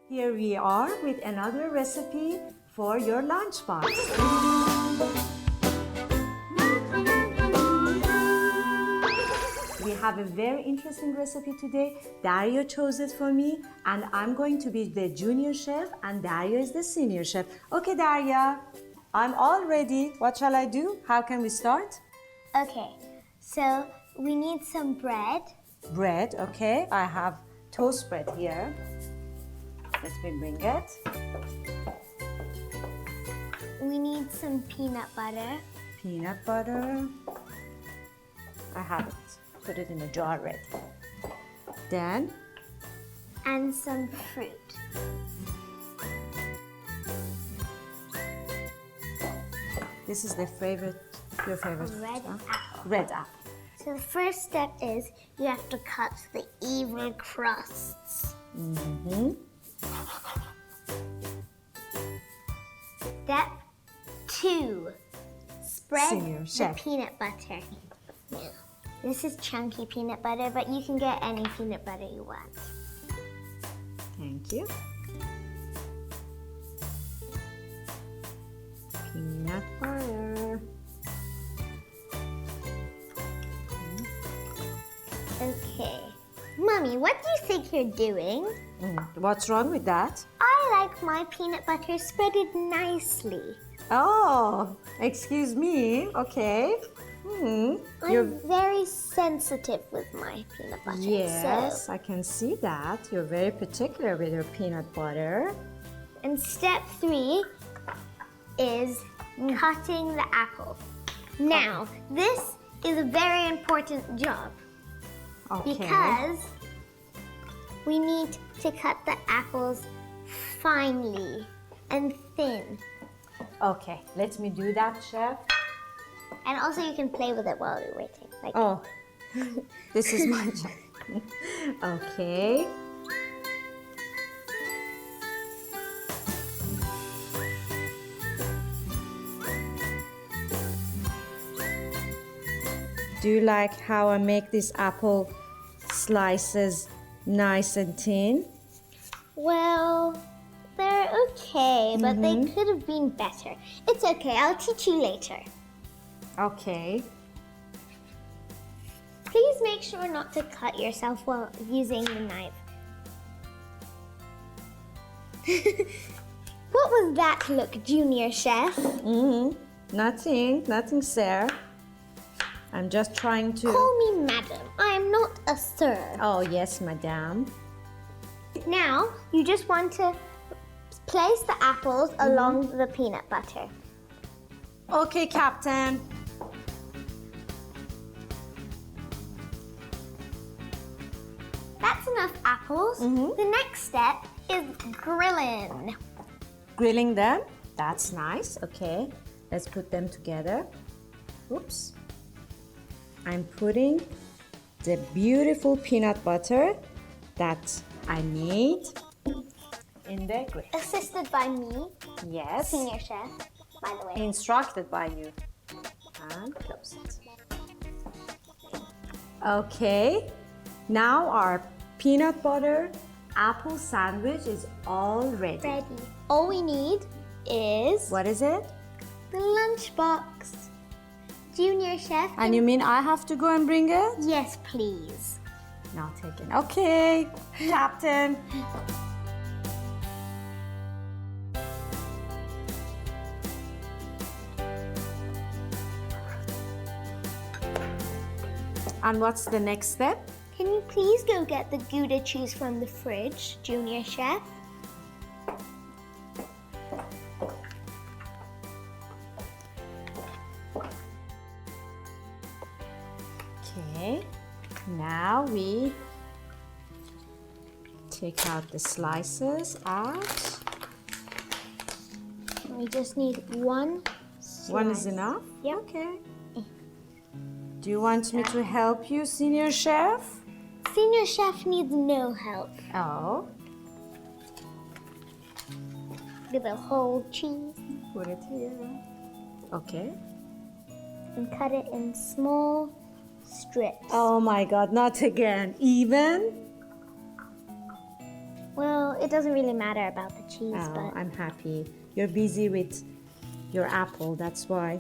Here we are with another recipe for your lunchbox. We have a very interesting recipe today. Dario chose it for me, and I'm going to be the junior chef, and Dario is the senior chef. Okay, Daria, I'm all ready. What shall I do? How can we start? Okay, so we need some bread. Bread, okay. I have toast bread here. Let me bring it. We need some peanut butter. Peanut butter. I have it. Put it in a jar ready. Then? And some fruit. This is your favorite Red fruit, huh? apple. Red apple. So the first step is you have to cut the even crusts. Mm-hmm. Step 2. Spread Senior the chef. peanut butter. This is chunky peanut butter, but you can get any peanut butter you want. Thank you. Peanut butter. Okay. Mommy, what do you think you're doing? What's wrong with that? I like my peanut butter spreaded nicely. Oh, excuse me. Okay. I'm very sensitive with my peanut butter. Yes, So, I can see that. You're very particular with your peanut butter. and step 3 is cutting the apple. Now, this is a very important job Okay. because we need to cut the apples finely and thin. Okay, let me do that, chef. And also you can play with it while you're waiting. Like, Oh, this is my job. Okay. Do you like how I make these apple slices nice and thin? well, they're okay, but they could have been better. It's okay, I'll teach you later. Okay. Please make sure not to cut yourself while using the knife. What was that look, Junior Chef? Nothing, sir. I'm just trying to... Call me madam. I am not a sir. Oh, yes, madame. Now, you just want to place the apples along the peanut butter. Okay, Captain. That's enough apples. The next step is grilling. Grilling them. That's nice. Okay, let's put them together. Oops. I'm putting the beautiful peanut butter that I made in the grill. Assisted by me, Yes. Senior Chef, by the way. Instructed by you. And close it. Okay. Now our peanut butter apple sandwich is all ready. Ready. All we need is What is it? the lunchbox. Junior Chef. And you mean I have to go and bring it? Yes, please. Not taken. Okay, Captain. And what's the next step? Can you please go get the Gouda cheese from the fridge, Junior Chef? Okay, now we take out the slices out. We just need one slice. One is enough? Yep. Okay. Do you want me to help you, Senior Chef? Senior Chef needs no help. Oh, With the whole cheese put it here. Okay. and cut it in small strips. Oh my God, not again. Even? Well, it doesn't really matter about the cheese, Oh, but I'm happy. You're busy with your apple, that's why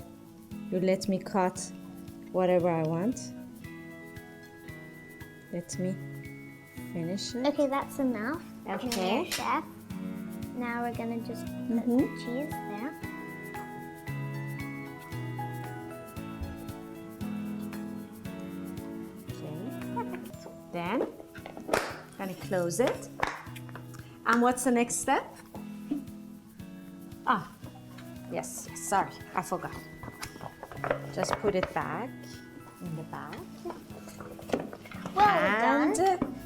you let me cut whatever I want. Let me finish it. okay, that's enough. Okay. Here, chef. Now we're gonna just put the cheese there. Okay. Then, gonna close it. And what's the next step? Ah, yes, sorry, I forgot. Just put it back in the bag. Well done. And